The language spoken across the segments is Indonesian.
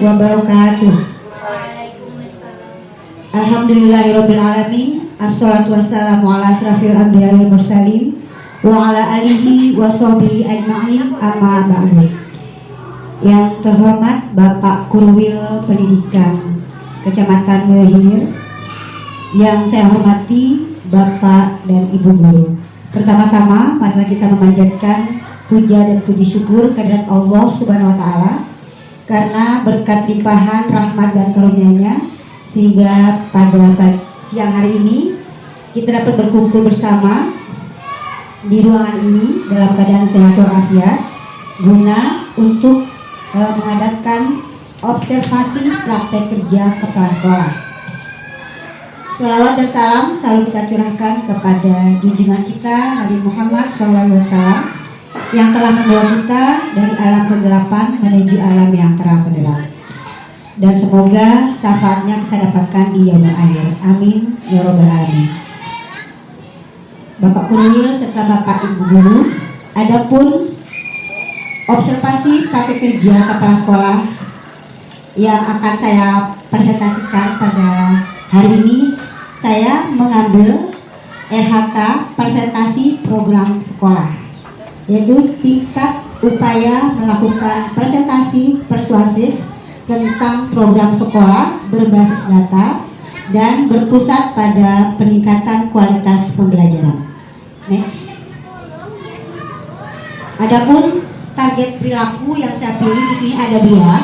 wabarakatuh. Waalaikumsalam. Alhamdulillahirabbil alamin. Assalatu wassalamu ala asrafil anbiya'i wal mursalin wa ala alihi wa sahbihi ajma'in, amma ba'du. Yang terhormat Bapak Kurwil Pendidikan Kecamatan Mulyohilir, yang saya hormati Bapak dan Ibu Guru. Pertama-tama, marilah kita memanjatkan puja dan puji syukur kehadirat Allah Subhanahu wa taala karena berkat limpahan rahmat dan karunia-Nya sehingga pada siang hari ini kita dapat berkumpul bersama di ruangan ini dalam keadaan sehat walafiat guna untuk mengadakan observasi praktek kerja kepala sekolah. Shalawat dan salam selalu kita curahkan kepada junjungan kita Nabi Muhammad SAW yang telah membawa kita dari alam kegelapan menuju alam yang terang benderang. Dan semoga syafaatnya kita dapatkan di yaumul akhir. Amin ya robbal alamin. Bapak Kurwil serta Bapak Ibu Guru, adapun observasi praktek kerja kepala sekolah yang akan saya presentasikan pada hari ini, saya mengambil RHK presentasi program sekolah, yaitu tingkat upaya melakukan presentasi persuasif tentang program sekolah berbasis data dan berpusat pada peningkatan kualitas pembelajaran. Next. Adapun target perilaku yang saya pilih di sini ada dua.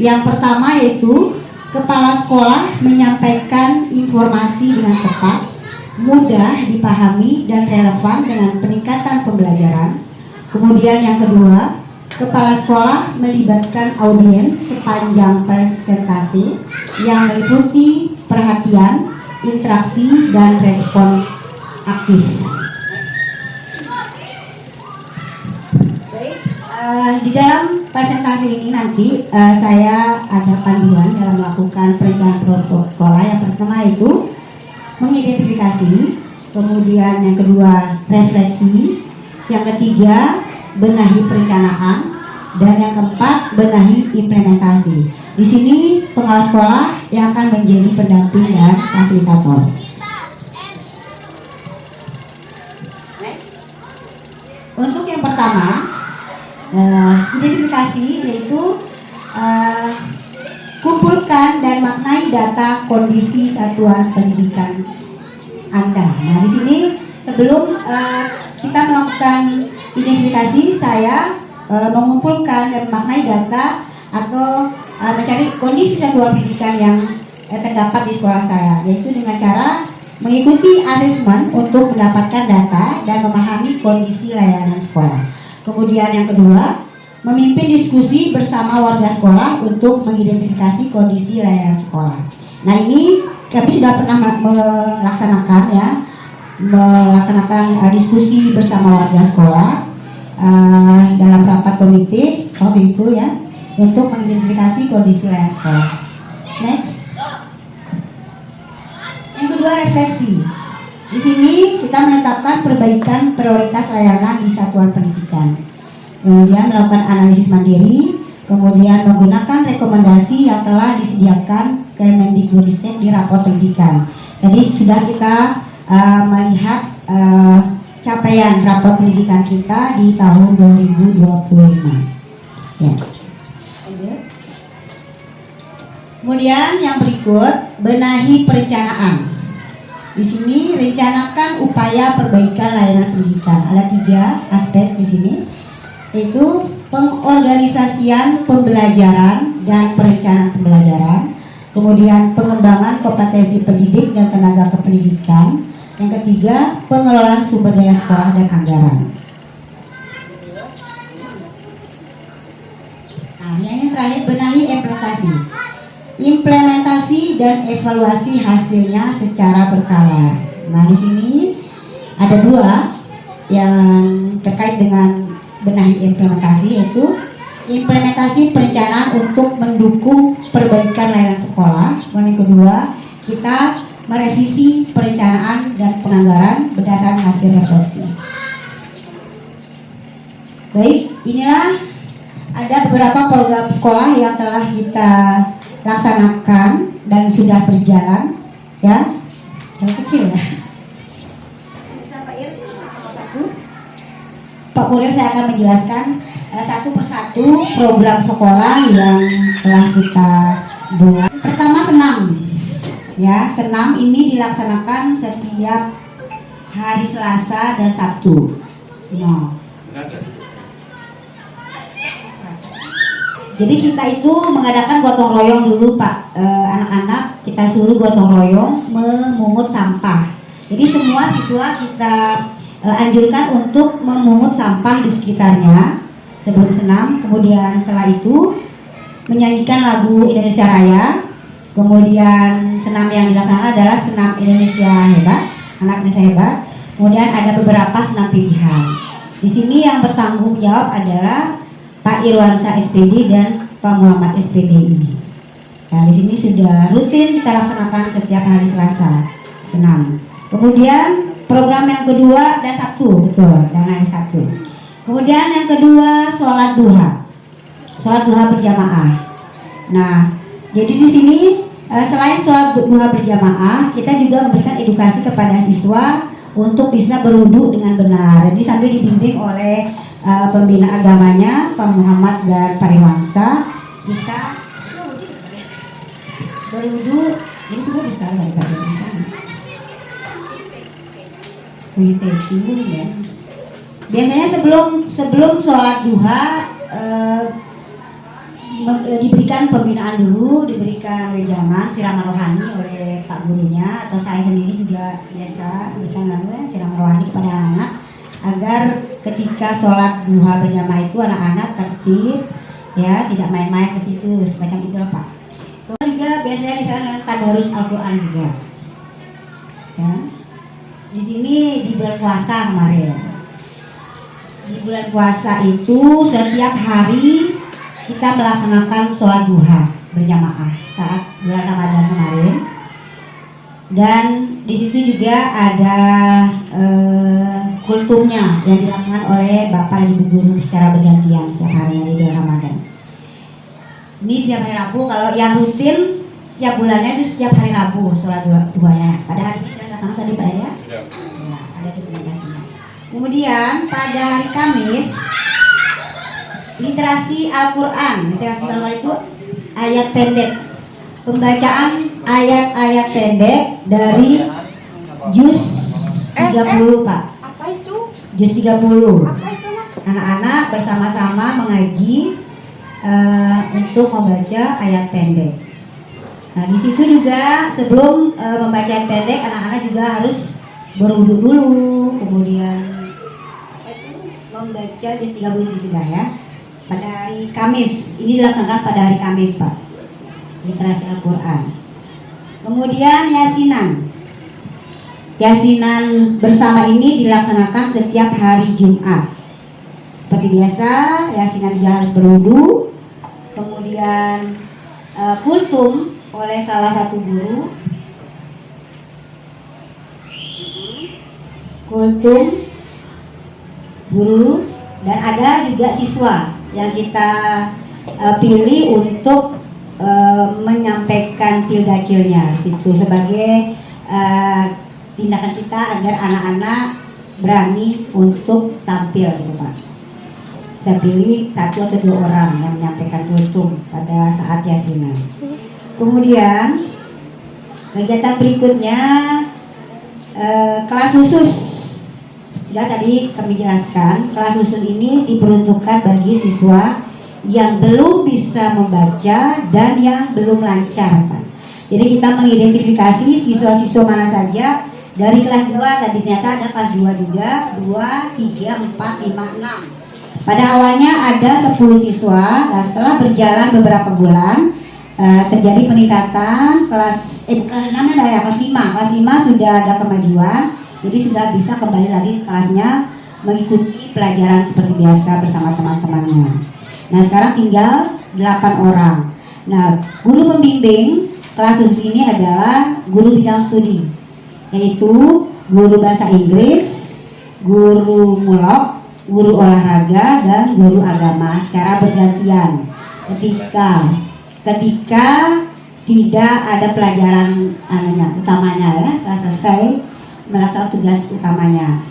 Yang pertama yaitu kepala sekolah menyampaikan informasi dengan tepat, mudah dipahami dan relevan dengan peningkatan pembelajaran. Kemudian yang kedua, kepala sekolah melibatkan audiens sepanjang presentasi yang meliputi perhatian, interaksi, dan respon aktif. Di dalam presentasi ini nanti saya ada panduan dalam melakukan perencanaan program sekolah. Yang pertama itu mengidentifikasi, kemudian yang kedua refleksi, yang ketiga benahi perencanaan, dan yang keempat benahi implementasi. Di sini pengawas sekolah yang akan menjadi pendamping dan fasilitator. Next. Untuk yang pertama, identifikasi yaitu kumpulkan dan maknai data kondisi satuan pendidikan Anda. Nah, di sini sebelum kita melakukan identifikasi, saya mengumpulkan dan memaknai data atau mencari kondisi satuan pendidikan yang terdapat di sekolah saya, yaitu dengan cara mengikuti asesmen untuk mendapatkan data dan memahami kondisi layanan sekolah. Kemudian yang kedua, memimpin diskusi bersama warga sekolah untuk mengidentifikasi kondisi layanan sekolah. Nah, ini kami sudah pernah melaksanakan diskusi bersama warga sekolah dalam rapat komite waktu itu ya, untuk mengidentifikasi kondisi layanan sekolah. Next. Yang kedua, refleksi. Di sini kita menetapkan perbaikan prioritas layanan di satuan pendidikan. Kemudian melakukan analisis mandiri, kemudian menggunakan rekomendasi yang telah disediakan Kemendikbudristek di rapor pendidikan. Jadi sudah kita melihat capaian rapor pendidikan kita di tahun 2025. Ya. Kemudian yang berikut, benahi perencanaan. Di sini rencanakan upaya perbaikan layanan pendidikan. Ada 3 aspek di sini, yaitu pengorganisasian pembelajaran dan perencanaan pembelajaran, kemudian pengembangan kompetensi pendidik dan tenaga kependidikan, yang ketiga pengelolaan sumber daya sekolah dan anggaran. Nah, yang terakhir, benahi implementasi dan evaluasi hasilnya secara berkala. Nah, di sini ada 2 yang terkait dengan benahi implementasi, yaitu implementasi perencanaan untuk mendukung perbaikan layanan sekolah. Dan yang kedua, kita merevisi perencanaan dan penganggaran berdasarkan hasil refleksi. Baik, inilah ada beberapa program sekolah yang telah kita laksanakan dan sudah berjalan, ya. Yang kecil ya. Pak Kurir saya akan menjelaskan satu persatu program sekolah yang telah kita buat. Pertama senam, ya, senam ini dilaksanakan setiap hari Selasa dan Sabtu. No. Jadi kita itu mengadakan gotong royong dulu Pak, anak-anak kita suruh gotong royong memungut sampah. Jadi semua siswa kita anjurkan untuk memungut sampah di sekitarnya sebelum senam. Kemudian setelah itu menyanyikan lagu Indonesia Raya. Kemudian senam yang dilaksanakan adalah senam Indonesia Hebat, anak Indonesia Hebat. Kemudian ada beberapa senam pilihan. Di sini yang bertanggung jawab adalah Pak Irwansa SPD dan Pak Muhammad SPDI. Nah, di sini sudah rutin kita laksanakan setiap hari Selasa senam. Kemudian program yang kedua dan Sabtu, betul, dan hari Sabtu. Kemudian yang kedua sholat duha berjamaah. Nah, jadi di sini selain sholat duha berjamaah, kita juga memberikan edukasi kepada siswa untuk bisa berwudu dengan benar. Jadi sambil dibimbing oleh pembina agamanya Pak Muhammad dan Pak Irwansa, kita berwudu. Ini semua bisa dari Pak Irwansa. Ya. Biasanya sebelum sholat duha diberikan pembinaan dulu, diberikan wejangan siraman rohani oleh Pak gurunya, atau saya sendiri juga biasa memberikan siraman rohani kepada anak-anak agar ketika sholat duha berjamaah itu anak-anak tertib, ya, tidak main-main ke situ, semacam itu loh Pak. Kemudian juga biasanya di sana tadarus Al-Quran juga, ya. Di sini di bulan puasa kemarin. Di bulan puasa itu setiap hari kita melaksanakan sholat duha berjamaah saat bulan Ramadan kemarin. Dan di situ juga ada kultumnya yang dilaksanakan oleh Bapak dan Ibu Guru secara bergantian setiap hari di bulan Ramadan. Ini setiap hari Rabu. Kalau yang rutin setiap bulannya itu setiap hari Rabu sholat duhanya. Pada hari ini kita laksanakan tadi Pak ya? Ya, ada dokumentasinya. Kemudian pada hari Kamis literasi Al-Quran. Literasi Al-Quran itu ayat pendek, pembacaan ayat-ayat pendek dari juz 30 Pak. Apa itu? Juz 30. Apa itu? Anak-anak bersama-sama mengaji untuk membaca ayat pendek. Nah, di situ juga sebelum membaca ayat pendek, anak-anak juga harus berwudu dulu, kemudian membaca juz 30 di sebelah ya. Pada hari Kamis, ini dilaksanakan pada hari Kamis Pak, literasi Al-Quran. Kemudian Yasinan bersama ini dilaksanakan setiap hari Jumat. Seperti biasa, Yasinan juga harus berwudu. Kemudian kultum oleh salah satu guru. Kultum guru, dan ada juga siswa yang kita pilih untuk menyampaikan pildacilnya situ sebagai tindakan kita agar anak-anak berani untuk tampil gitu Pak. Kita pilih 1 atau 2 orang yang menyampaikan kultum pada saat yasinan. Kemudian kegiatan berikutnya kelas khusus. Sudah tadi kami jelaskan, kelas khusus ini diperuntukkan bagi siswa yang belum bisa membaca dan yang belum lancar Pak. Jadi kita mengidentifikasi siswa-siswa mana saja dari kelas 2, tadi ternyata ada kelas 2 juga, 2, 3, 4, 5, 6. Pada awalnya ada 10 siswa, nah setelah berjalan beberapa bulan terjadi peningkatan kelas 6 ada ya, kelas 5 sudah ada kemajuan. Jadi sudah bisa kembali lagi ke kelasnya mengikuti pelajaran seperti biasa bersama teman-temannya. Nah sekarang tinggal 8 orang. Nah guru pembimbing kelas khusus ini adalah guru bidang studi, yaitu guru bahasa Inggris, guru mulok, guru olahraga dan guru agama secara bergantian ketika tidak ada pelajaran utamanya ya, setelah selesai melaksanakan tugas utamanya.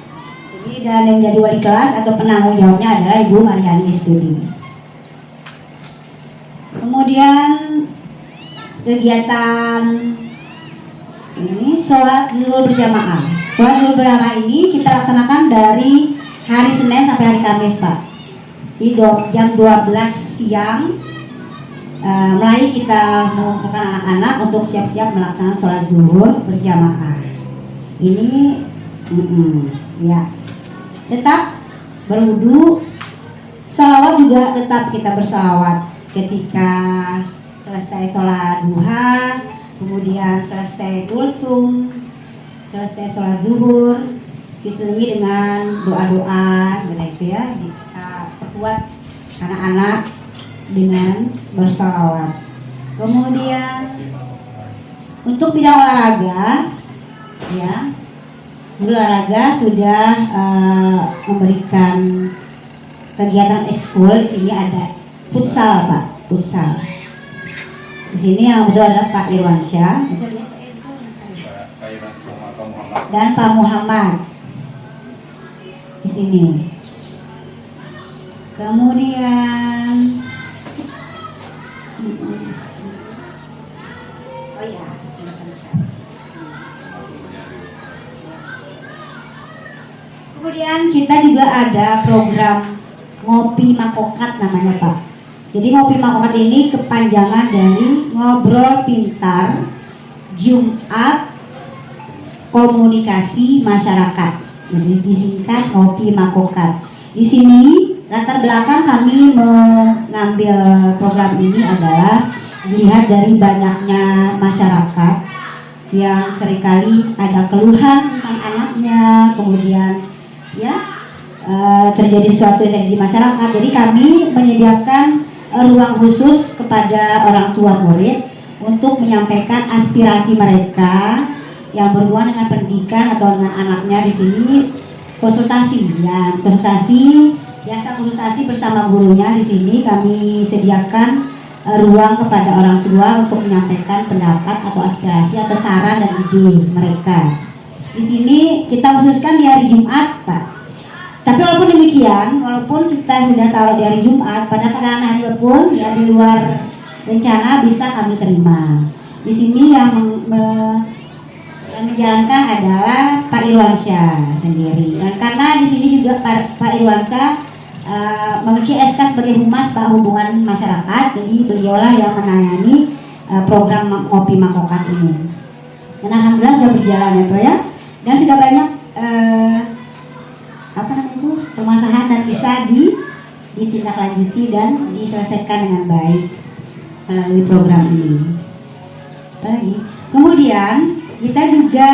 Jadi dan yang menjadi wali kelas atau penanggung jawabnya adalah Ibu Mariani Studi. Kemudian kegiatan ini sholat zuhur berjamaah. Sholat zuhur berjamaah ini kita laksanakan dari hari Senin sampai hari Kamis, Pak. Jadi jam 12 siang mulai kita mengumpulkan anak-anak untuk siap-siap melaksanakan sholat zuhur berjamaah. Ini ya, tetap berwudu, sholawat juga tetap kita bersalawat ketika selesai sholat duha, kemudian selesai kultum, selesai sholat zuhur, diselingi dengan doa-doa seperti itu ya. Kita perkuat anak-anak dengan bersalawat. Kemudian untuk bidang olahraga ya, olahraga sudah memberikan kegiatan ekskul. Di sini ada futsal, Pak, futsal. Di sini yang betul adalah Pak Irwansyah dan Pak Muhammad di sini. Kemudian oh ya, kemudian kita juga ada program Ngopi Makokat namanya, Pak. Jadi Ngopi Makokat ini kepanjangan dari Ngobrol Pintar Jumat Komunikasi Masyarakat. Jadi disingkat Ngopi Makokat. Di sini latar belakang kami mengambil program ini adalah dilihat dari banyaknya masyarakat yang seringkali ada keluhan tentang anaknya, kemudian ya terjadi sesuatu yang terjadi di masyarakat. Jadi kami menyediakan ruang khusus kepada orang tua murid untuk menyampaikan aspirasi mereka yang berhubungan dengan pendidikan atau dengan anaknya. Di sini konsultasi, ya biasa konsultasi bersama gurunya. Di sini kami sediakan ruang kepada orang tua untuk menyampaikan pendapat atau aspirasi atau saran dan ide mereka. Di sini kita khususkan di hari Jumat, Pak. Tapi walaupun demikian, walaupun kita sudah taruh di hari Jumat, pada keadaan hari pun ya di luar rencana bisa kami terima. Di sini yang menjalankan adalah Pak Irwansyah sendiri. Dan karena di sini juga Pak Irwansyah memiliki SK sebagai Humas Pak Hubungan Masyarakat, jadi beliaulah yang menangani program Ngopi Makokat ini. Dan alhamdulillah sudah berjalan ya, Pak ya. Dan sudah banyak permasalahan dan bisa ditindaklanjuti dan diselesaikan dengan baik melalui program ini. Apalagi kemudian kita juga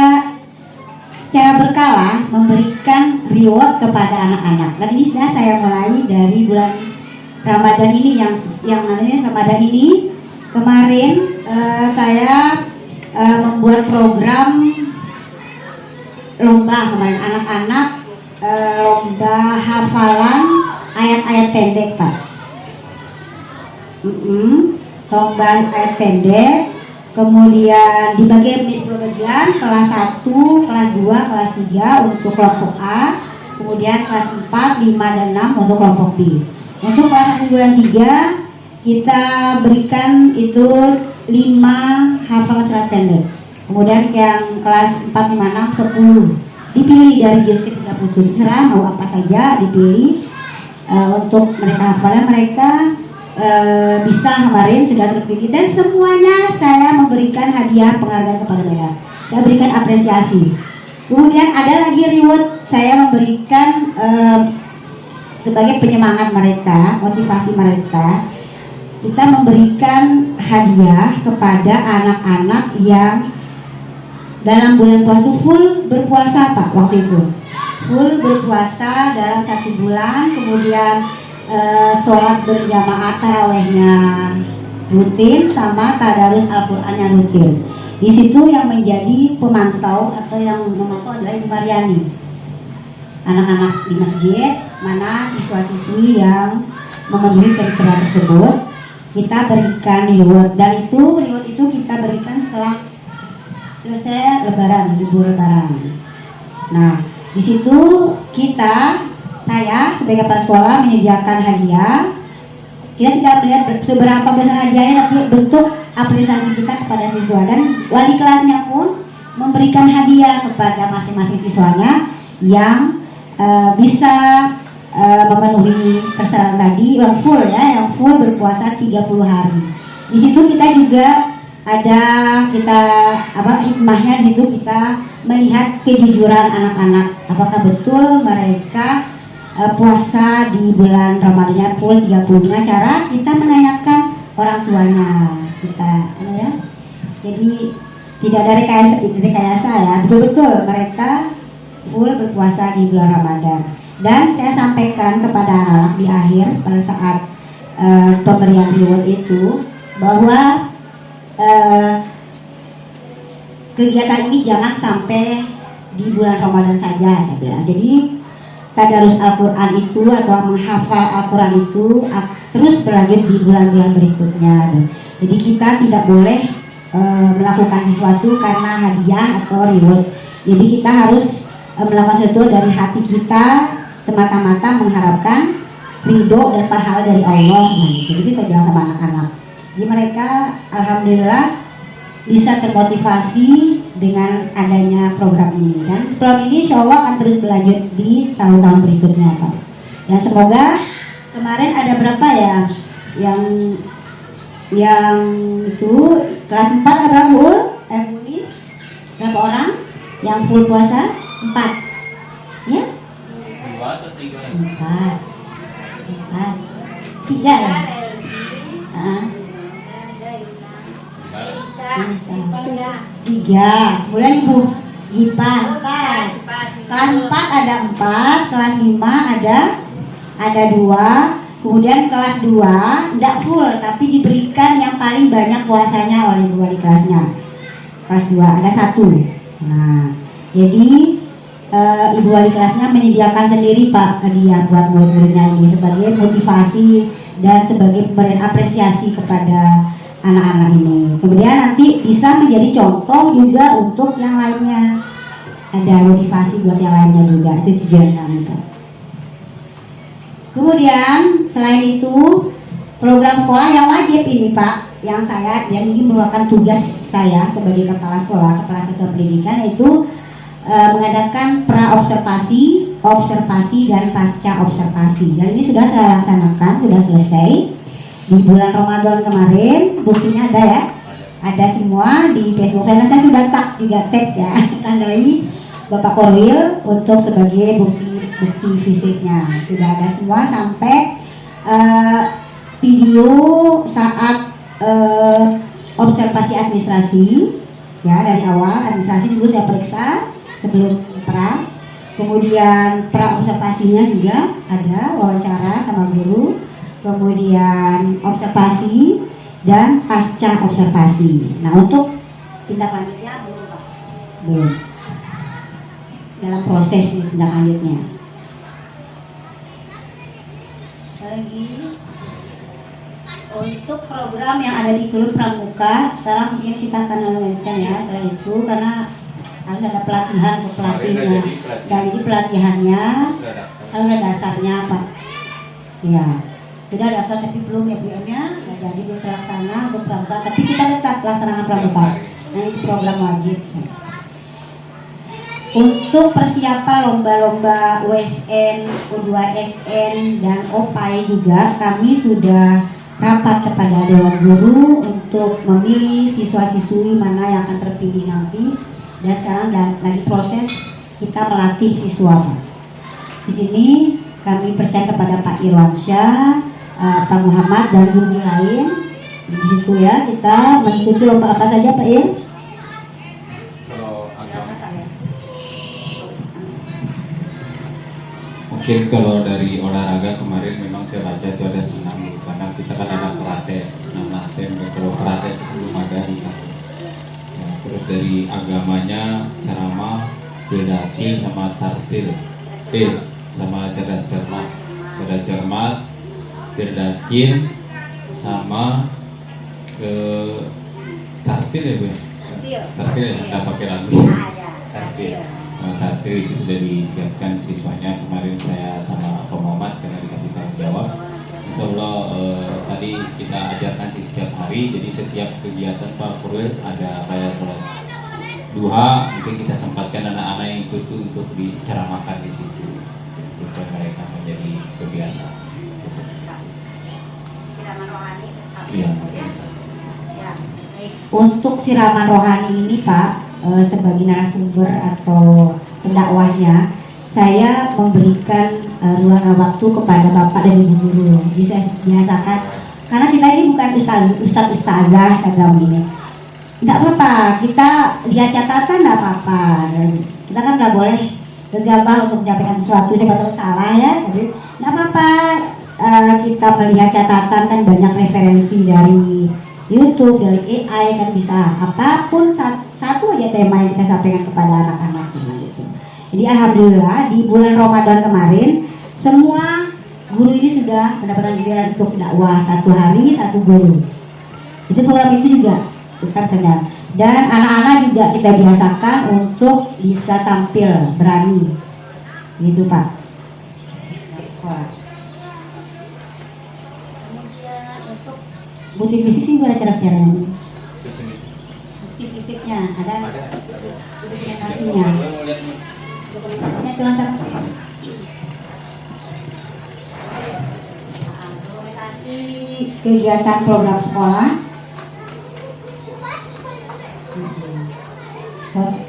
secara berkala memberikan reward kepada anak-anak. Dan ini sudah saya mulai dari bulan Ramadan ini yang Ramadan ini kemarin saya membuat program lomba kemarin anak-anak lomba hafalan ayat-ayat pendek, Pak. Lomba ayat pendek, kemudian dibagi menjadi 2 bagian, kelas 1, kelas 2, kelas 3 untuk kelompok A, kemudian kelas 4, 5, dan 6 untuk kelompok B. Untuk kelas 1 bulan 3 kita berikan itu 5 hafalan surat pendek. Kemudian yang kelas 4, 5, 6, 10 dipilih dari juz 37, terserah mau apa saja dipilih untuk mereka hafalan. Mereka bisa kemarin sudah terpilih dan semuanya saya memberikan hadiah penghargaan kepada mereka. Saya berikan apresiasi. Kemudian ada lagi reward, saya memberikan sebagai penyemangat mereka, motivasi mereka. Kita memberikan hadiah kepada anak-anak yang dalam bulan puasa itu full berpuasa, Pak, waktu itu full berpuasa dalam 1 bulan, kemudian sholat berjamaah tarawehnya rutin sama tadarus Al-Qur'annya rutin. Di situ yang menjadi pemantau atau yang memantau adalah Ibu Mariani. anak-anak di masjid, mana siswa-siswi yang memenuhi kriteria tersebut, kita berikan reward. Dan reward itu kita berikan setelah selesai lebaran, libur lebaran. Nah, di situ saya sebagai kepala sekolah menyediakan hadiah. Kita tidak melihat seberapa besar hadiahnya, tapi bentuk apresiasi kita kepada siswa, dan wali kelasnya pun memberikan hadiah kepada masing-masing siswanya yang bisa memenuhi persyaratan tadi, yang full berpuasa 30 hari. Di situ kita juga ada hikmahnya. Di situ kita melihat kejujuran anak-anak, apakah betul mereka puasa di bulan Ramadannya full 30, dengan cara kita menanyakan orang tuanya kita, ya. Jadi tidak dari rekayasa ya, betul-betul mereka full berpuasa di bulan Ramadan. Dan saya sampaikan kepada anak-anak di akhir pada saat pemberian reward itu bahwa kegiatan ini jangan sampai di bulan Ramadan saja, saya bilang. Jadi tadarus Al-Quran itu atau menghafal Al-Quran itu terus berlanjut di bulan-bulan berikutnya. Jadi kita tidak boleh melakukan sesuatu karena hadiah atau reward. Jadi kita harus melakukan sesuatu dari hati kita, semata-mata mengharapkan ridho dan pahala dari Allah. Nah, jadi kita bilang sama anak-anak. Jadi mereka alhamdulillah bisa termotivasi dengan adanya program ini, dan program ini insya Allah akan terus berlanjut di tahun-tahun berikutnya, Pak. Dan semoga kemarin ada berapa ya yang itu kelas 4 ada berapa Bu? Buni? Berapa orang yang full puasa? 4 ya? 4 3 ya? Tiga. Kemudian Ibu Gipa 4. Kelas 4 ada 4, kelas 5 ada 2. Kemudian kelas 2 tidak full, tapi diberikan yang paling banyak puasanya oleh ibu wali kelasnya. Kelas 2 ada 1. Nah, jadi ibu wali kelasnya menyediakan sendiri Pak hadiah buat murid-muridnya ini sebagai motivasi dan sebagai pemberian apresiasi kepada anak-anak ini. Kemudian nanti bisa menjadi contoh juga untuk yang lainnya. Ada motivasi buat yang lainnya juga. Itu tujuan kami Pak. Kemudian selain itu program sekolah yang wajib ini Pak, yang saya dan ini merupakan tugas saya sebagai kepala sekolah, kepala satuan pendidikan, yaitu mengadakan pra-observasi, observasi dan pasca observasi. Dan ini sudah saya laksanakan, sudah selesai di bulan Ramadan kemarin. Buktinya ada ya, ada semua di Facebook saya sudah juga tag ya, tandai Bapak Korwil untuk sebagai bukti visitnya. Sudah ada semua sampai video saat observasi administrasi ya, dari awal administrasi dulu saya periksa sebelum pra, kemudian pra observasinya juga ada wawancara sama guru, kemudian observasi dan pasca observasi. Nah, untuk tindak lanjutnya belum Pak, belum dalam proses tindak lanjutnya. Lagi untuk program yang ada di Klub Pramuka, sekarang mungkin kita akan lanjutkan ya setelah itu, karena harus ada pelatihan untuk pelatihnya. Dan ini pelatihannya kalau ada dasarnya Pak, ya sudah dasar tapi belum ya BM-nya, nggak jadi, belum terlaksana untuk Pramuka, tapi kita tetap laksanakan Pramuka. Nah, ini program wajib. Untuk persiapan lomba-lomba USN, U2SN, dan OPAI juga kami sudah rapat kepada Dewan Guru untuk memilih siswa-siswi mana yang akan terpilih nanti. Dan sekarang lagi proses kita melatih siswa. Di sini kami percaya kepada Pak Irwansyah, Pak Muhammad, dan guru lain. Di situ ya kita mengikuti lomba apa saja Pak Ir? Mungkin kalau dari olahraga kemarin memang saya baca itu ada senam, karena kita kan ada karate, senam karate. Kalau karate itu belum ada kita. Ya, terus dari agamanya ceramah, pidatil sama tartil. sama cerdas cermat, berdajin, sama ke tartil ya Bu ya? Tartil ya, nggak pakai lagu. Tartil. Tartil itu sudah disiapkan siswanya. Kemarin saya sama Pak Muhammad karena dikasih tanggung jawab. Insya Allah tadi kita ajarkan sih setiap hari. Jadi setiap kegiatan Pak Purwil ada kayak sholat duha, mungkin kita sempatkan anak-anak yang ikut untuk diceramahkan di situ supaya mereka menjadi kebiasaan. Iya. Untuk siraman rohani ini Pak, sebagai narasumber atau pendakwahnya, saya memberikan ruang waktu kepada Bapak dan Ibu guru. Bisa biasakan, karena kita ini bukan ustazah agama ini. Tidak apa-apa, kita lihat catatan tidak apa-apa. Kita kan nggak boleh gegabah untuk menyampaikan sesuatu, siapa tahu salah ya. Tapi tidak apa-apa, kita melihat catatan kan banyak referensi dari YouTube, dari AI kan bisa apapun satu aja tema yang kita sampaikan kepada anak-anak gitu. Jadi alhamdulillah di bulan Ramadan kemarin semua guru ini sudah mendapatkan giliran untuk dakwah 1 hari 1 guru. Itu program itu juga bukan kenyang. Dan anak-anak juga kita biasakan untuk bisa tampil berani, gitu Pak. Sekolah. Bukti fisik sih gimana cara-caranya? Bukti fisiknya ada dokumentasinya. Dokumentasinya cuma dokumentasi kegiatan program sekolah.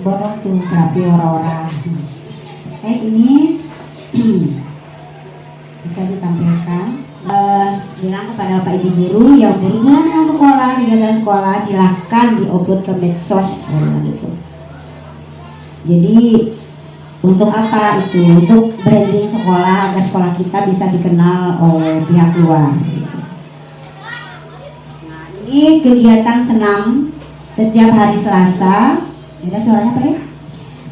Bodoh tuh terapi orang-orang. Ini bisa ditampilkan. Bilang kepada Bapak Ibu guru yang berhubungan dengan sekolah, kegiatan sekolah, silahkan diupload ke medsos gitu. Jadi untuk apa itu? Untuk branding sekolah agar sekolah kita bisa dikenal oleh pihak luar. Gitu. Nah, ini kegiatan senam setiap hari Selasa. Ada suaranya Pak ya?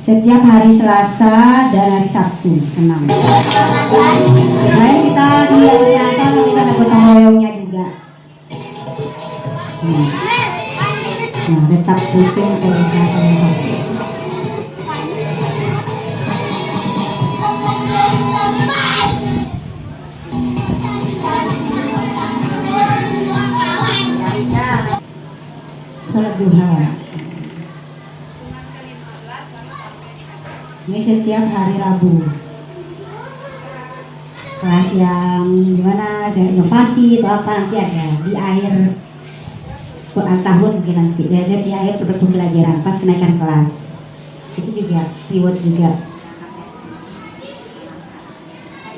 Setiap hari Selasa dan hari Sabtu senam. Selain kita di hari Selasa kita ada gotong royongnya juga. Nah, tetap rutin hari Selasa dan Sabtu. Sholat duha. Ini setiap hari Rabu. Kelas yang gimana, ada inovasi atau apa nanti ada di akhir tahun mungkin nanti. Di akhir pembelajaran pas kenaikan kelas. Itu juga reward juga.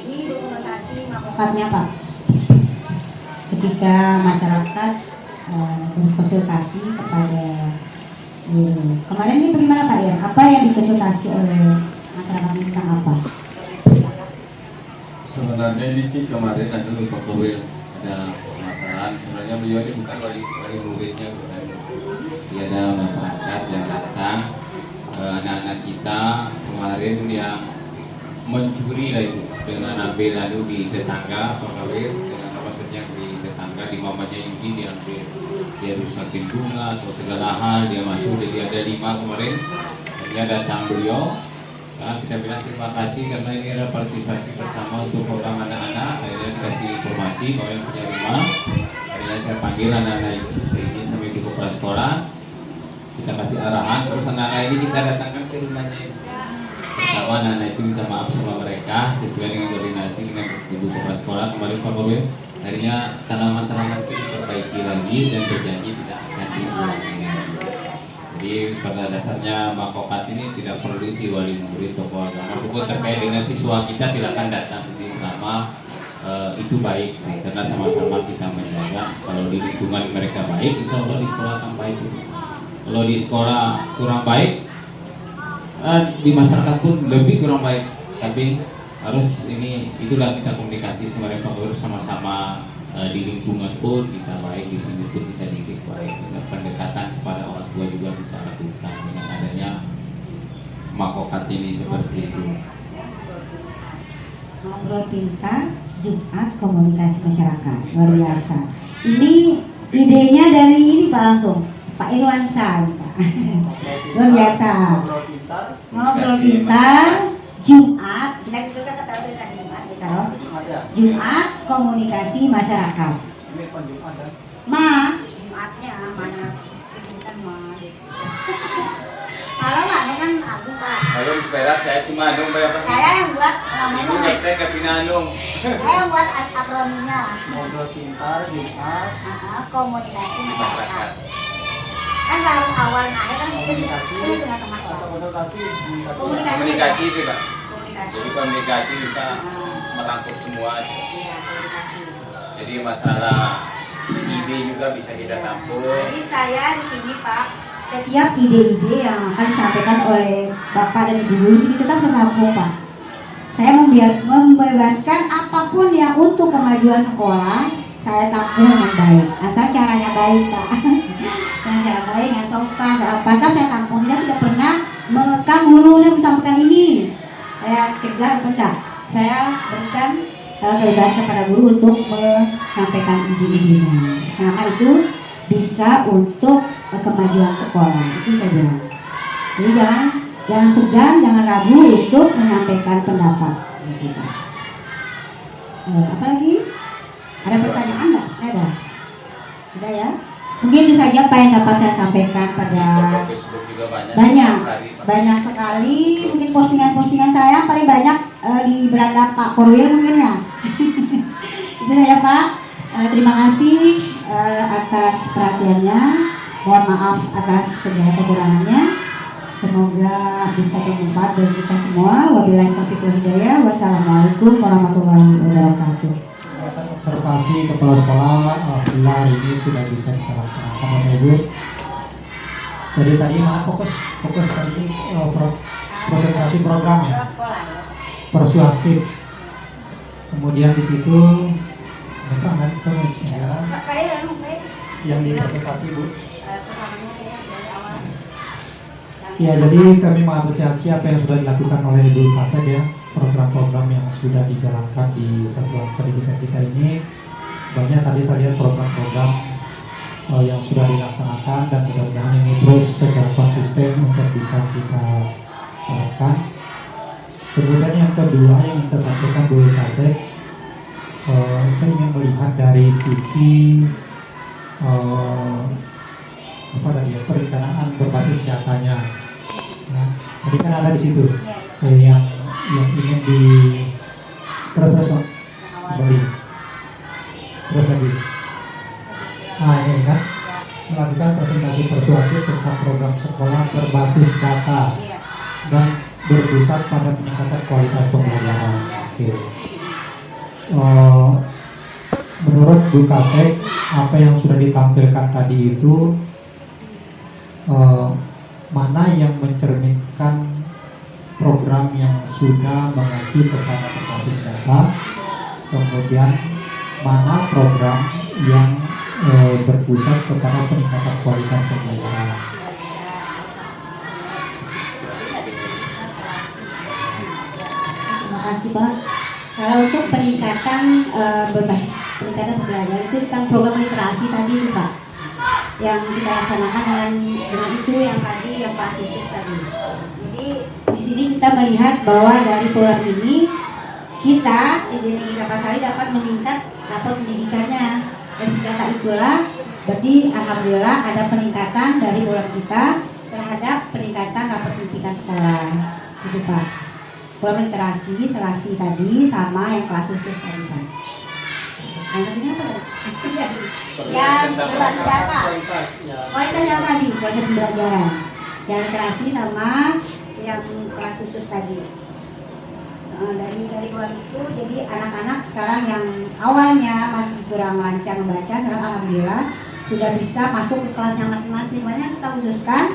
Ini dokumentasi manfaatnya Pak. Ketika masyarakat berkonsultasi kepada guru. Kemarin ini bagaimana Pak Ir? Apa yang dikonsultasi oleh masyarakat ini tentang apa? Sebenarnya ini sih kemarin ada Pak Purwil ada permasalahan. Sebenarnya beliau ini bukan wali muridnya, bukan. Dia ada masyarakat yang datang, anak-anak kita kemarin yang mencuri lah itu dengan AB lalu di tetangga Pak Purwil, dengan maksudnya di tetangga di mamanya Yudi diambil, dia rusakin bunga atau segala hal, dia masuk, jadi ada 5 kemarin. Dia datang beliau, nah, kita bilang terima kasih karena ini ada partisipasi bersama untuk program anak-anak. Akhirnya dikasih informasi bahwa yang punya rumah. Akhirnya saya panggil anak-anak itu, saya izin sampai di kepala sekolah, kita kasih arahan, terus anak-anak ini kita datangkan ke rumahnya. Pertama anak-anak itu minta maaf sama mereka sesuai dengan koordinasi dengan ibu kepala sekolah. Kemarin Pak Purwil, akhirnya tanaman-tanaman itu diperbaiki lagi dan berjanji tidak akan diulangi. Jadi pada dasarnya makokat ini tidak perlu si wali murid tokoh agama. Pokoknya terkait dengan siswa kita silakan datang sendiri selama itu baik sih, karena sama-sama kita menjaga. Kalau di lingkungan mereka baik, insya Allah di sekolah akan baik juga. Kalau di sekolah kurang baik, di masyarakat pun lebih kurang baik. Tapi harus ini, itulah kita komunikasi kemarin Pak Guru sama-sama di lingkungan pun kita baik, di sini pun kita didik baik. Dengan pendekatan kepada orang tua juga kita lakukan dengan adanya makokat ini seperti itu. Ngobrol Pintar Jumat Komunikasi Masyarakat. Luar biasa. Ini idenya dari ini Pak, langsung Pak Irwansyah Pak. Luar biasa. Ngobrol Pintar Jumat, kita suka kata tadi Jumat kita loh. Jumat Komunikasi Masyarakat. Jumatnya mana? Kan Kalau mana kan aku Pak. Halo, sepeda saya cuma Anung Pak. Saya yang buat Ibu namanya. saya ke Pinanung. Saya yang buat akroninya. Ngobrol Pintar Jumat Komunikasi masyarakat. Masyarakat. Kan harus awal dan akhir kan Komunikasi itu tengah-tengah Pak. atau konsultasi Komunikasi sih Pak. Komunikasi. Jadi komunikasi bisa merangkum semua. Iya, komunikasi. Jadi masalah ide juga bisa kita tampung. Jadi saya di sini Pak, setiap ide-ide yang akan disampaikan oleh Bapak dan Ibu guru sini tetap saya tampung Pak. Saya membebaskan apapun yang untuk kemajuan sekolah, saya tampung dengan baik. Asal caranya baik Pak. Dengan cara baik, dengan sopan, nggak apa. Saya tampung, saya tidak pernah mengekang gurunya menyampaikan ini. Saya cegah benda. Saya berikan kebebasan kepada guru untuk menyampaikan ide-idenya. Karena itu bisa untuk kemajuan sekolah, itu saya bilang. Jadi jangan segan, jangan ragu untuk menyampaikan pendapat kita. Apa lagi? Ada pertanyaan nggak? Ada? Ada ya? Mungkin itu saja apa yang dapat saya sampaikan pada Facebook juga banyak sekali. Mungkin postingan-postingan saya paling banyak di beranda Pak Korwil mungkin ya. Itu saja Pak. Terima kasih atas perhatiannya. Mohon maaf atas segala kekurangannya. Semoga bisa bermanfaat bagi kita semua. Wabillahi taufiq wal hidayah. Wassalamualaikum warahmatullahi wabarakatuh. observasi kepala sekolah. Alhamdulillah hari ini sudah bisa kita laksanakan Bapak Ibu. Jadi tadi mana fokus tadi presentasi program ya, persuasif. Kemudian di situ apa kan yang di presentasi Bu. Ya, jadi kami mengapresiasi apa yang sudah dilakukan oleh Ibu Kasek ya, program-program yang sudah dijalankan di satuan pendidikan kita ini. Banyak tadi saya lihat program-program yang sudah dilaksanakan dan mudah-mudahan ini terus secara konsisten untuk bisa kita terapkan. Kemudian yang kedua yang ingin saya sampaikan Bu Kasek, saya ingin melihat dari sisi perencanaan berbasis datanya. Nah, tadi kan ada di situ yang ingin di terus kembali terus lagi. Nah ini kan melakukan presentasi persuasif tentang program sekolah berbasis data dan berpusat pada peningkatan kualitas pembelajaran. Oke. Menurut Bu Kasek, apa yang sudah ditampilkan tadi itu mana yang mencerminkan program yang sudah mengacu kepada berbasis data, kemudian mana program yang berpusat kepada peningkatan kualitas pembelajaran. Terima kasih Pak. Kalau untuk peningkatan pembelajaran itu tentang program literasi tadi itu Pak, yang kita laksanakan dengan itu yang tadi yang Pak Khusus tadi. Jadi di sini kita melihat bahwa dari program ini kita di Kapasari dapat meningkat rapor pendidikannya. Dari data itulah berarti alhamdulillah ada peningkatan dari program kita terhadap peningkatan rapor pendidikan sekolah. Itu Pak. Program literasi, selasi tadi sama yang kelas khusus tadi Pak. Yang ketiga apa tadi? Yang berbasis data. Kualitas yang tadi, kualitas pembelajaran. Yang literasi sama yang kelas khusus tadi. Dari program itu, jadi anak-anak sekarang yang awalnya masih kurang lancar membaca, sekarang alhamdulillah sudah bisa masuk ke kelasnya masing-masing. Makanya kita khususkan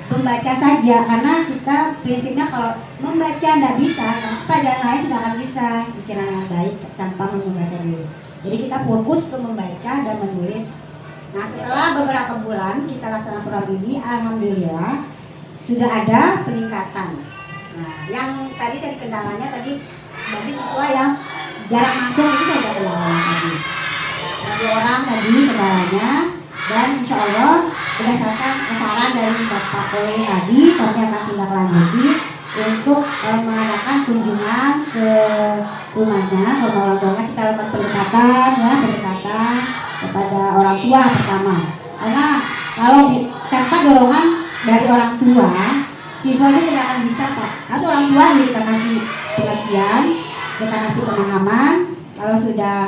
membaca saja, karena kita prinsipnya kalau membaca tidak bisa, pelajaran lain tidak akan bisa bicara dengan baik tanpa membaca dulu. Jadi kita fokus ke membaca dan menulis. Nah setelah beberapa bulan kita laksanakan program ini, alhamdulillah sudah ada peningkatan. Nah yang tadi kendalanya tadi bagi siswa yang jarak masuk itu saya ada 2 orang tadi. Ada 2 orang tadi kendalanya, dan insya Allah berdasarkan saran dari Bapak Polri tadi kami akan tindak lanjuti untuk mengadakan kunjungan ke rumahnya, ke orang tuanya. Kita lakukan pendekatan kepada orang tua pertama, karena kalau tanpa dorongan dari orang tua siswa itu tidak akan bisa Pak. Atau orang tua kita kasih pengertian, kita kasih pemahaman. Kalau sudah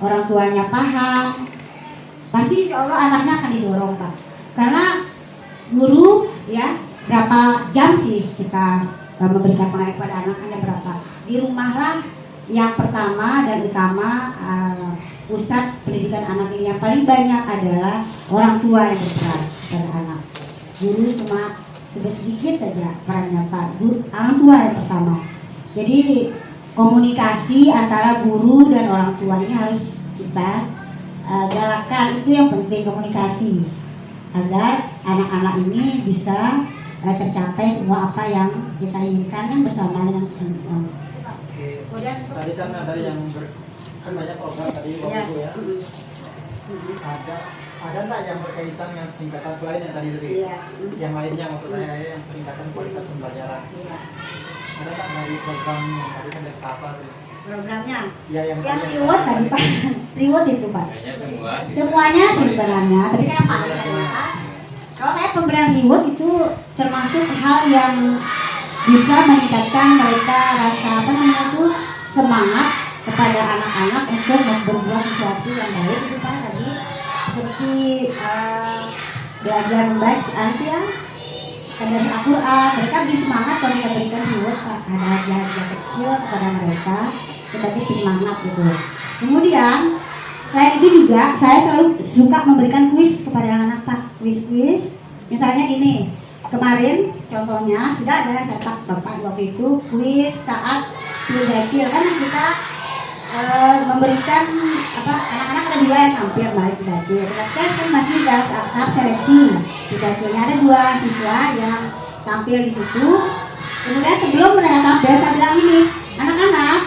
orang tuanya paham, pasti insya Allah anaknya akan didorong Pak. Karena guru ya berapa jam sih kita memberikan pengajaran kepada anak, hanya berapa? Di rumahlah yang pertama dan utama pusat pendidikan anak ini. Yang paling banyak adalah orang tua yang berperan pada anak. Guru cuma sedikit saja perannya Pak. Orang tua yang pertama. Jadi komunikasi antara guru dan orang tua ini harus kita galakkan. Itu yang penting, komunikasi, agar anak-anak ini bisa tercapai semua apa yang kita inginkan kan bersama dengan teman-teman. Kemudian tadi kan ada yang kan banyak program tadi Bapak Ibu ya. Ada nggak yang berkaitan dengan peningkatan selain yang tadi yang lainnya, maksud saya yang peningkatan kualitas pembelajaran? Ada nggak dari program yang tadi kan dari SAPA Programnya ya, yang reward tadi Pak. Reward itu Pak. Semuanya sih sebenarnya. Tapi kan Pak kalau saya pemberian reward itu termasuk hal yang bisa meningkatkan mereka rasa semangat kepada anak-anak untuk berbuat sesuatu yang baik itu Pak. Tadi seperti belajar membaca ya, dari Al-Quran, mereka lebih semangat kalau kita berikan reward Pak. Ada hadiah kecil kepada mereka sebagai penyemangat gitu. Kemudian selain itu juga saya selalu suka memberikan kuis kepada anak-anak Pak. Kuis. Misalnya ini kemarin contohnya sudah ada cetak Bapak waktu itu kuis saat Pildacil, kan kita memberikan anak-anak ada 2 yang tampil balik Pildacil. Tes kan masih dalam tahap seleksi Pildacilnya, ada 2 siswa yang tampil di situ. Kemudian sebelum mereka tampil saya bilang ini, anak-anak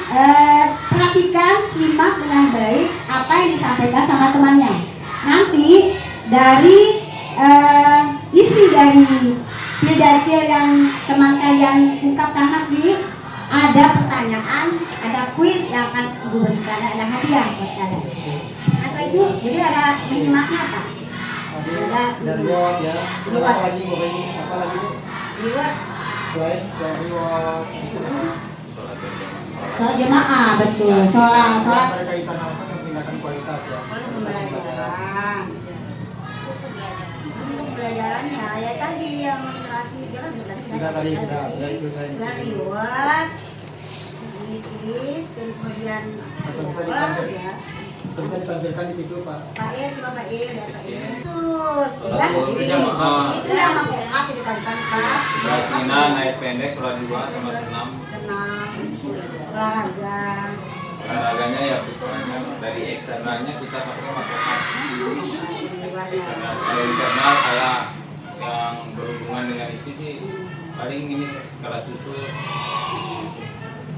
perhatikan, simak dengan baik apa yang disampaikan sama temannya. Nanti dari isi dari Pildacil yang teman kalian ungkapkan nanti ada pertanyaan, ada kuis yang akan Ibu berikan, ada hadiah buat kalian. Nah itu jadi ada minimalnya apa? Ada reward ya. Reward. Apa lagi? Reward. Selain reward Sholat jemaah, betul. Sholat berkaitan langsung dengan peningkatan kualitas ya. Pembelajaran. Pembelajarannya ya tadi yang literasi dia kan tadi sudah itu saya. Reward, kuis, kemudian olahraga. Bisa ditampilkan di situ Pak. Pak Ir, coba Pak Ir, lihat Pak Ir. Terus, itu yang manfaat ditekankan Pak. Berasina, naik pendek, sholat 2 sama senam. Olahraga. Olahraganya ya misalnya dari eksternalnya kita pakai masakan. Kalau internal kayak yang berhubungan dengan itu sih paling ini kelas susu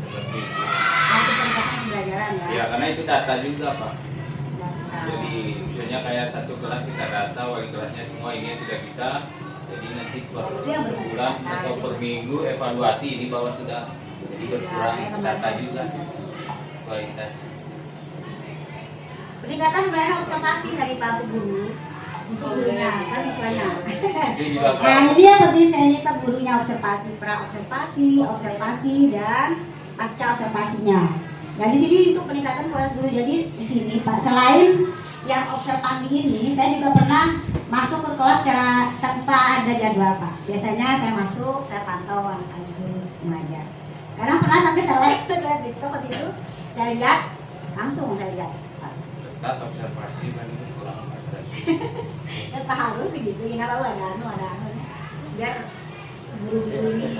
seperti itu. Nanti peningkatan pembelajaran ya. Ya karena itu data juga Pak. Data. Jadi misalnya kayak satu kelas kita data, wali kelasnya semua ini yang tidak bisa. Jadi nanti per bulan atau per minggu evaluasi di bawah sudah jadi berkurang data juga kualitas. Peningkatan pembelajaran observasi dari Pak Guru untuk gurunya, kan siswanya. Nah ini yang penting saya minta gurunya observasi, observasi dan pasca observasinya. Nah di sini untuk peningkatan kualitas guru. Jadi di sini Pak, selain yang observasi ini, saya juga pernah masuk ke kelas secara tanpa ada jadwal Pak. Biasanya saya masuk, saya pantau anak-anak guru mengajar. Karena pernah sampai selek waktu itu, saya lihat langsung saya lihat. Tetap observasi banding kurang observasi. Ya Pak harus gitu, ya nggak ada anu biar guru-guru ini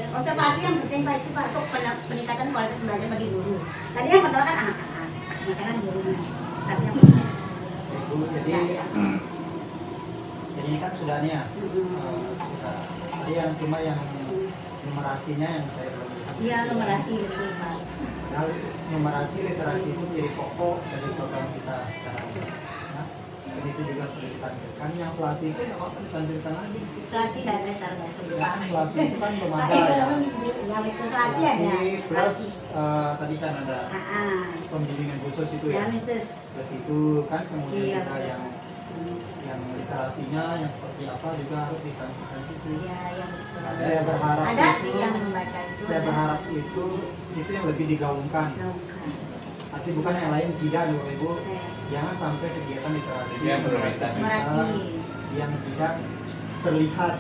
observasi yang penting Pak itu Pak untuk peningkatan kualitas belajar bagi guru. Tadi yang pertama kan anak-anak, sekarang gurunya. Tapi yang jadi ini kan sudah nih ya. Tadi yang cuma yang numerasinya yang saya belum. Iya numerasi betul Pak. Padahal numerasi literasi itu menjadi pokok dari program kita sekarang. Nah, dan itu juga perlu ditampilkan. Yang selasi itu nggak apa-apa ditampilkan lagi di situ. Selasi dan letter Ya, selasi itu kan belum ada ya. yang itu selasi ada. Selasi plus tadi kan ada pembimbingan khusus itu ya. Ya, Mrs. Plus itu kan kemudian Iya, juga betul. yang literasinya yang seperti apa juga harus ditampilkan situ. Ya, yang itu. Saya berharap ada itu, sih yang membaca itu. saya berharap itu yang lebih digaungkan. Tapi bukan yang lain tidak, Bapak Ibu. Jangan sampai kegiatan literasi Itu yang prioritas. kita yang tidak terlihat.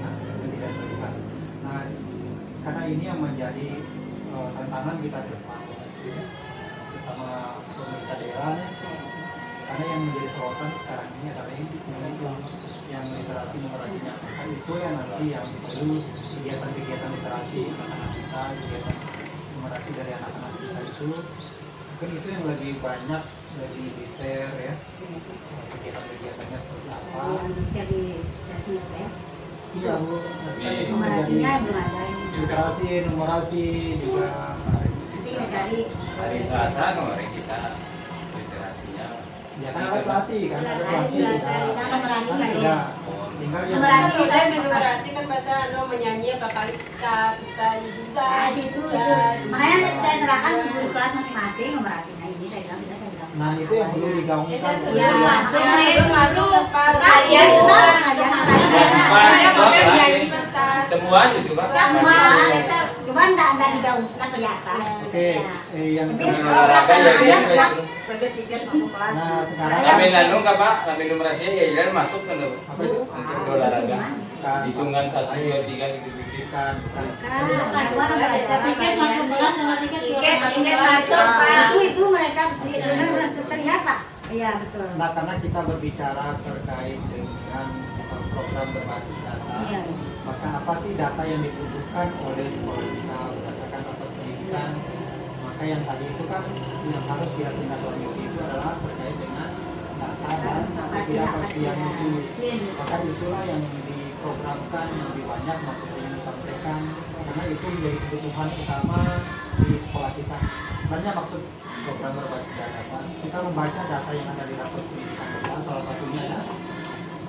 Yang tidak terlihat. Nah, karena ini yang menjadi tantangan kita ke depan, terutama pemerintah daerahnya. Karena yang menjadi sorotan sekarang ini adalah yang literasi numerasinya. Nah, itu yang nanti yang perlu kegiatan-kegiatan literasi anak-anak kita, kegiatan numerasi dari anak-anak kita itu mungkin itu yang lebih banyak dari di share ya, kegiatan-kegiatannya seperti apa. Yang bisa di sosmed ya. Iya Bu, Numerasinya belum ada ini. literasi, numerasi juga. Nanti dari Hari Selasa kemarin kita literasinya. Ya kan ada selasi, kan ada selasi. Kan numerasi Kan ya. ada. Tinggal yang Numerasi. Kita menumerasi kan bahasa menyanyi apa kali kita juga. Nah, itu. Makanya saya serahkan ke guru kelas masing-masing numerasinya. Ini saya bilang sudah saya bilang. Nah itu yang perlu digaungkan. Ya, Sebelum masuk pas Kalian itu kan kalian saya pakai menyanyi pentas. Semua situ Pak. semua cuman enggak digaungkan kelihatan. Oke, yang Tapi Yang kalau olahraga pelaksanaannya ya, yang Sebagai tiket masuk kelas. Nah sekarang Kami lalu nggak Pak, kami numerasinya ya Ilan masuk kan tuh. apa itu? Untuk olahraga. Bukan. Hitungan 1, 2, 3 gitu-gitu. Bukan, bukan. saya pikir masuk kelas sama tiket Tiket masuk tiket kelas, masuk Pak. Pak. Itu mereka benar-benar terlihat Pak. Iya betul. Nah karena kita berbicara terkait dengan program berbasis data, Iya. maka apa sih data yang dibutuhkan oleh sekolah kita berdasarkan data pendidikan? Maka yang tadi itu kan yang harus kita tindak lanjuti itu adalah terkait dengan data dan ketidakpastian itu. Maka itulah yang diprogramkan yang lebih banyak materi yang disampaikan karena itu menjadi kebutuhan utama di sekolah kita. Sebenarnya maksud program berbasis data kita membaca data yang ada di rapor pendidikan kita salah satunya ya.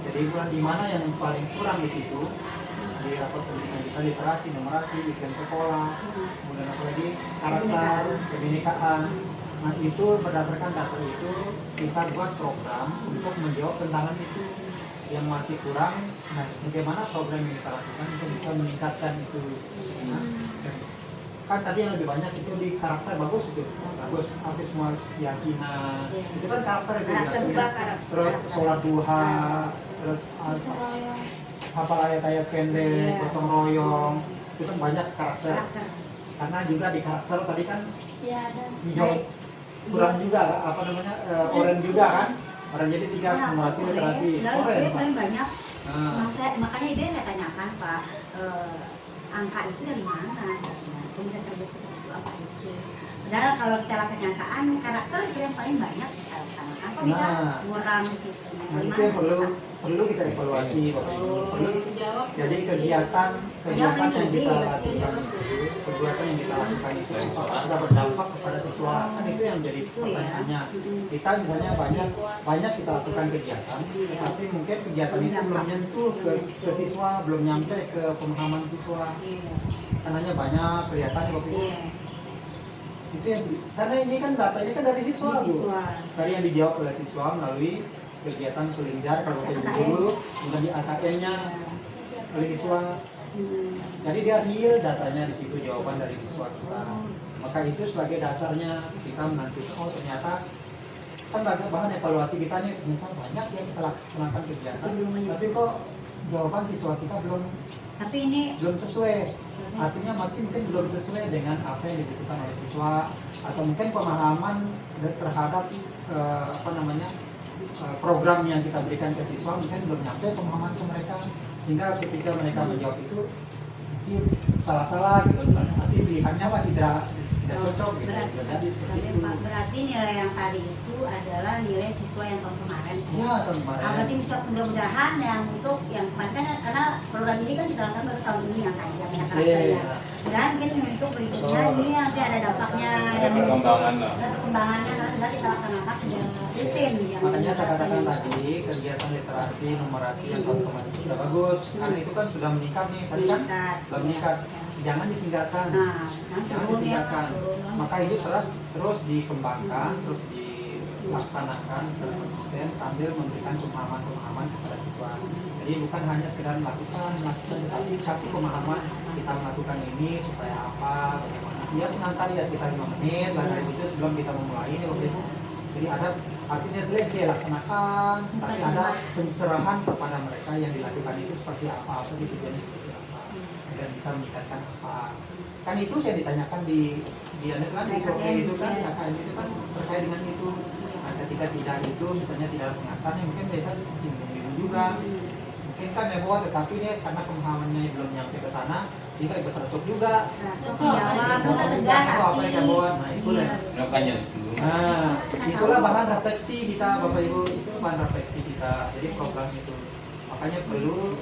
Jadi bulan di mana yang paling kurang di situ di rapor pendidikan kita literasi, numerasi, iklim sekolah, kemudian apa lagi karakter, kebinekaan. Nah itu berdasarkan data itu kita buat program untuk menjawab tantangan itu yang masih kurang. Nah bagaimana program yang kita lakukan untuk bisa meningkatkan itu. Nah, kan tadi yang lebih banyak itu di karakter bagus itu bagus Hafiz Yasina itu kan karakter itu biasanya. Terus sholat duha, terus hafal ayat-ayat pendek, gotong royong itu kan banyak karakter karena juga di karakter tadi kan hijau kurang juga apa namanya oren juga kan orang jadi 3 numerasi literasi oren paling banyak. Nah, Makanya dia saya tanyakan Pak, angka itu dari mana sebenarnya? Kok bisa terbit seperti itu apa itu? Padahal kalau secara kenyataan karakter itu yang paling banyak kita laksanakan. Kok bisa kurang di situ? nah itu yang perlu kita evaluasi Bapak Ibu. Perlu jadi kegiatan yang kita lakukan itu apakah sudah berdampak kepada siswa kan itu yang jadi pertanyaannya. Kita misalnya banyak kita lakukan kegiatan tapi mungkin kegiatan itu belum nyentuh ke siswa, belum nyampe ke pemahaman siswa karenanya banyak kelihatan Bapak Ibu. Itu yang karena ini kan datanya kan dari siswa Bu, dari yang dijawab oleh siswa melalui kegiatan sulinjar kalau kita guru kemudian di AKP-nya oleh siswa. Jadi dia real datanya di situ jawaban dari siswa kita. Maka itu sebagai dasarnya kita menentukan oh ternyata kan bahan evaluasi kita nih ternyata banyak yang kita lakukan kegiatan tapi kok jawaban siswa kita belum sesuai. Artinya masih mungkin belum sesuai dengan apa yang dibutuhkan oleh siswa atau mungkin pemahaman terhadap program yang kita berikan ke siswa mungkin belum nyampe pemahaman ke mereka sehingga ketika mereka menjawab itu masih salah-salah gitu nanti pilihannya masih tidak cocok gitu. Jadi seperti itu. Berarti nilai yang tadi itu adalah nilai siswa yang tahun kemarin. Iya tahun kemarin. Berarti bisa mudah-mudahan yang untuk yang kemarin kan karena program ini kan kita lakukan baru tahun ini yang tadi yang karakternya. Dan mungkin untuk berikutnya ini nanti ada dampaknya Ada yang perkembangan lah. ada perkembangannya nanti kita laksanakan sudah rutin yang Makanya saya katakan tadi kegiatan literasi, numerasi yang otomatis itu sudah bagus. Karena itu kan sudah meningkat nih, tadi kan sudah meningkat. Jangan ditinggalkan, Nah, jangan ditinggalkan. Maka itu terus dikembangkan, terus dilaksanakan secara konsisten sambil memberikan pemahaman-pemahaman kepada siswa. Jadi bukan hanya sekedar melakukan, tetapi kasih pemahaman kita melakukan ini supaya apa, bagaimana. Dia mengantar ya sekitar 5 menit, lah dari itu sebelum kita memulai ini waktu itu. Jadi ada artinya selesai laksanakan, tapi ada pencerahan kepada mereka yang dilakukan itu seperti apa tujuannya seperti apa, dan bisa meningkatkan apa. Kan itu saya ditanyakan di kan di survei itu kan, KKN itu kan terkait dengan itu. Nah, ketika tidak itu, misalnya tidak ada pengantarnya, mungkin biasa masih bingung juga. Mungkin kan membawa, tetapi ini karena pemahamannya belum nyampe ke sana, sehingga bisa cocok juga. Apa yang bawa, nah itulah. Makanya itu. Nah, itulah bahan refleksi kita, Bapak Ibu, itu bahan refleksi kita. Jadi program itu, makanya perlu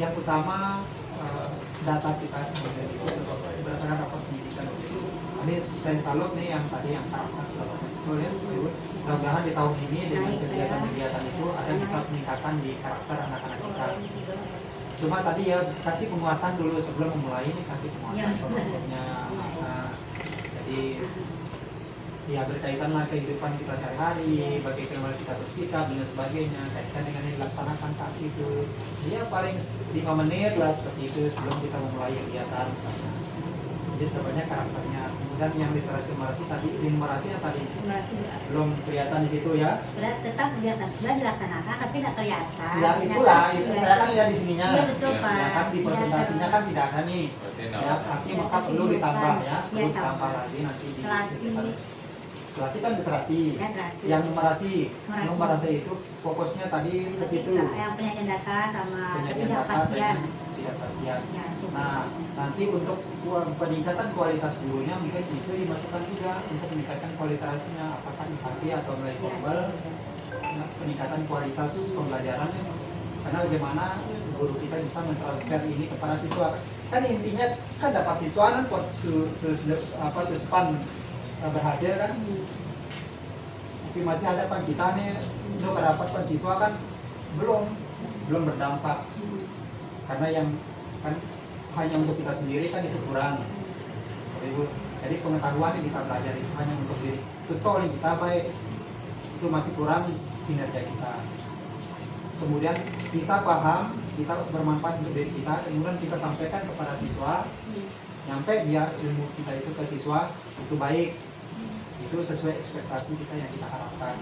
yang utama data kita berdasarkan rapat pendidikan itu. Ini saya salut nih yang tadi yang karakter sudah betul ya, Bapak Ibu. Mudah-mudahan di tahun ini dengan kegiatan-kegiatan itu ada bisa peningkatan di karakter anak-anak kita. Cuma tadi ya kasih penguatan dulu sebelum memulai ini, kasih penguatan sebelumnya. Jadi ya berkaitan lah kehidupan kita sehari-hari, bagaimana kita bersikap dan sebagainya, kaitkan dengan yang dilaksanakan saat itu. Ya paling 5 menit lah seperti itu sebelum kita memulai kegiatan. Jadi sebenarnya karakternya. Kemudian yang literasi numerasi tadi, numerasinya tadi belum kelihatan di situ ya. Tetap biasa sudah dilaksanakan tapi tidak kelihatan. Ya itulah, itu saya kan lihat di sininya. Iya betul Ya, Pak. Ya kan di presentasinya kan tidak ada nih. Ya, artinya maka perlu ditambah ya, perlu ditambah lagi nanti di literasi kan literasi. Yang numerasi itu fokusnya tadi ke situ. Yang penyajian data sama Penyajian data ketidakpastian. ketidakpastian. Ya, itu. Nah, nanti untuk peningkatan kualitas gurunya mungkin itu dimasukkan juga untuk meningkatkan kualitasnya, apakah IKT atau melalui global, peningkatan kualitas pembelajaran. Karena bagaimana guru kita bisa mentransfer ini kepada siswa. Kan intinya kan dapat siswa kan terus berhasil kan. Tapi masih ada kan kita nih untuk mendapatkan siswa kan belum berdampak. Karena yang kan hanya untuk kita sendiri kan itu kurang. Jadi pengetahuan yang kita belajar itu hanya untuk diri. Tutor yang kita baik itu masih kurang kinerja kita. Kemudian kita paham, kita bermanfaat untuk diri kita, kemudian kita sampaikan kepada siswa, nyampe biar ilmu kita itu ke siswa itu baik, itu sesuai ekspektasi kita yang kita harapkan.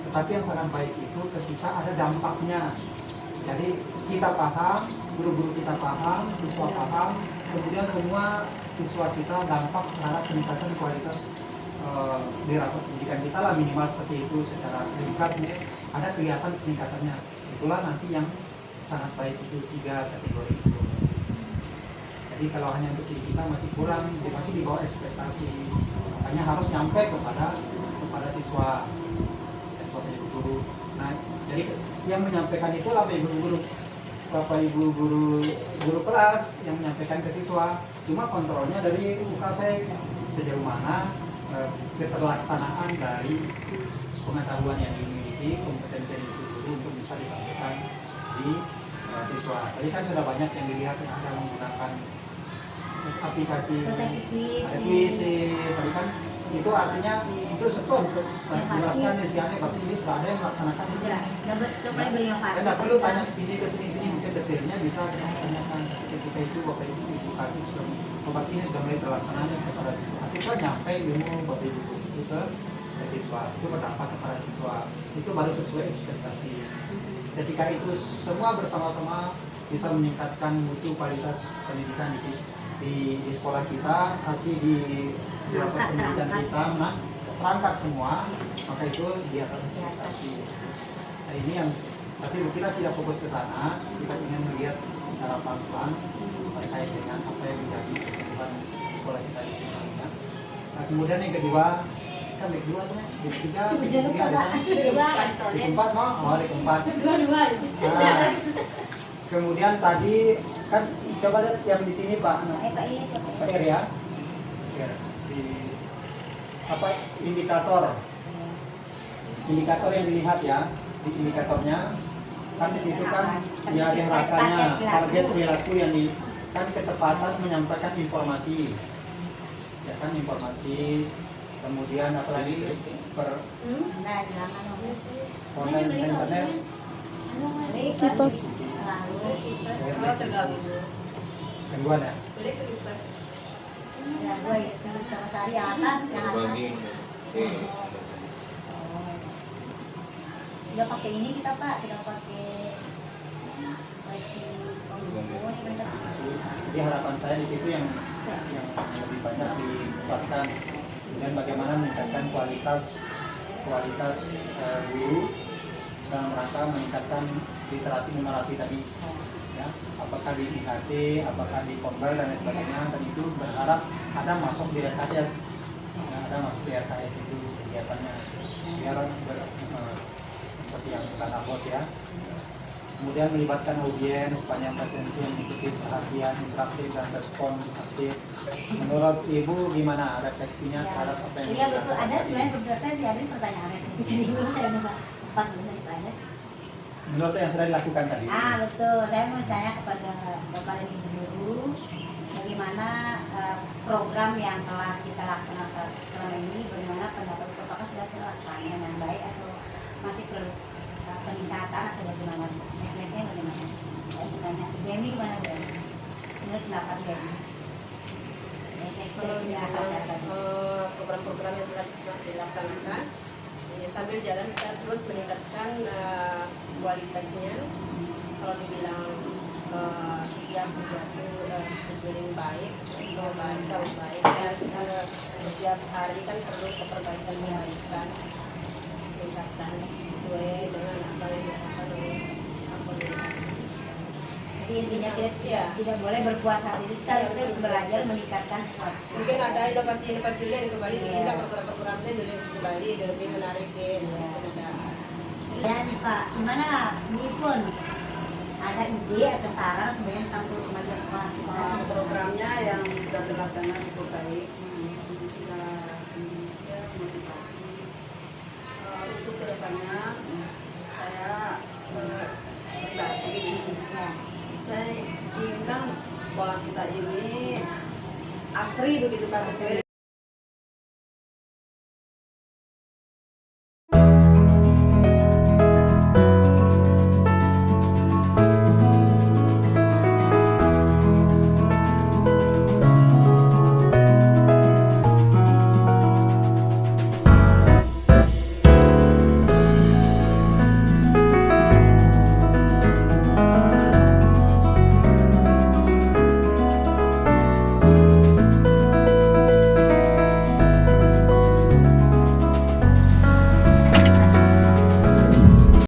Tetapi yang sangat baik itu ketika ada dampaknya. Jadi kita paham, guru-guru kita paham, siswa paham, kemudian semua siswa kita dampak terhadap peningkatan kualitas di rapat pendidikan kita lah, minimal seperti itu secara ringkas ini ada kelihatan peningkatannya. Itulah nanti yang sangat baik itu 3 kategori itu. Jadi kalau hanya untuk diri kita masih kurang, masih di bawah ekspektasi. Makanya harus nyampe kepada siswa dan kepada ibu guru. Nah, jadi yang menyampaikan itu lah Bapak Ibu guru kelas yang menyampaikan ke siswa. Cuma kontrolnya dari UKSEK sejauh mana keterlaksanaan dari pengetahuan yang dimiliki, kompetensi yang guru untuk bisa disampaikan di siswa. Tadi kan sudah banyak yang dilihat yang ada menggunakan aplikasi revisi. Tadi kan itu artinya itu setor saya jelaskan di sini, tapi ini sudah ada yang melaksanakan di sini. Saya nggak perlu tanya ke sini mungkin detailnya bisa kita tanyakan ketika itu Bapak Ibu edukasi sudah obat ini sudah mulai terlaksananya kepada siswa. Siswa nyampe ilmu Bapak Ibu itu ke siswa, itu berdampak kepada siswa, itu baru sesuai ekspektasi. Ketika itu semua bersama-sama bisa meningkatkan mutu kualitas pendidikan di sekolah kita, nanti di rapat pendidikan kita terangkat semua, maka itu dia akan ekspektasi. Nah ini yang tapi kita tidak fokus ke sana, kita ingin melihat secara pelan-pelan terkait dengan apa yang menjadi kehidupan sekolah kita di sini. Nah kemudian yang kedua, kan yang kedua tuh, yang ketiga, yang keempat, di keempat. Nah, kemudian tadi Kan coba lihat yang di sini Pak. Pak iya coba. Pak Ir ya. Ya, di apa indikator yang dilihat ya, di indikatornya kan di situ kan ya yang rakanya target perilaku yang di kan ketepatan menyampaikan informasi ya kan informasi, kemudian apalagi per Nah, jangan online internet Kipas. Oh, terganggu. gangguan ya. Boleh ke kipas. Ya, gue sama Sari yang atas, yang atas. Bagi Sudah pakai ini kita Pak, sudah pakai wifi kominfo. Jadi harapan saya di situ yang lebih banyak ditingkatkan, kemudian bagaimana meningkatkan kualitas guru dalam rangka meningkatkan literasi numerasi tadi, ya, apakah di IHT, apakah di Kombel dan lain sebagainya, dan itu berharap ada masuk di RKS, ya, ada masuk di RKS itu kegiatannya, biar seperti yang kata bos ya. Kemudian melibatkan audiens sepanjang presensi yang mengikuti perhatian, interaktif dan respon aktif. Menurut Ibu gimana refleksinya terhadap apa yang Iya betul, ada tadi? sebenarnya beberapa saya ada pertanyaan refleksi dari dulu saya nomor 4 dulu ditanya. Menurut yang sudah dilakukan tadi. Betul, saya mau tanya kepada Bapak dan Ibu Guru bagaimana program yang telah kita laksanakan selama ini, bagaimana pendapat apakah sudah terlaksana dengan baik atau masih perlu peningkatan atau bagaimana? Tekniknya bagaimana? Saya bertanya, Jamie gimana Jamie? Menurut pendapat Jamie? Kalau misalnya program-program yang telah dilaksanakan, ya, sambil jalan kita terus meningkatkan kualitasnya. Kalau dibilang setiap sesuatu berjalan baik, kalau baik, setiap hari kan perlu perbaikan, meningkatkan sesuai dengan apa yang dilakukan oleh Jadi intinya kita tidak boleh berpuasa diri, kita harus belajar meningkatkan sesuatu. mungkin ada inovasi-inovasi lain kembali tidak program-programnya kembali lebih menarik deh. Ya nih Pak, gimana ini pun ada ide atau saran kemudian satu kemajuan sekolah Programnya yang sudah terlaksana cukup baik, sudah ya, motivasi. Untuk kedepannya saya pribadi ya. saya inginkan sekolah kita ini asri begitu Pak, sesuai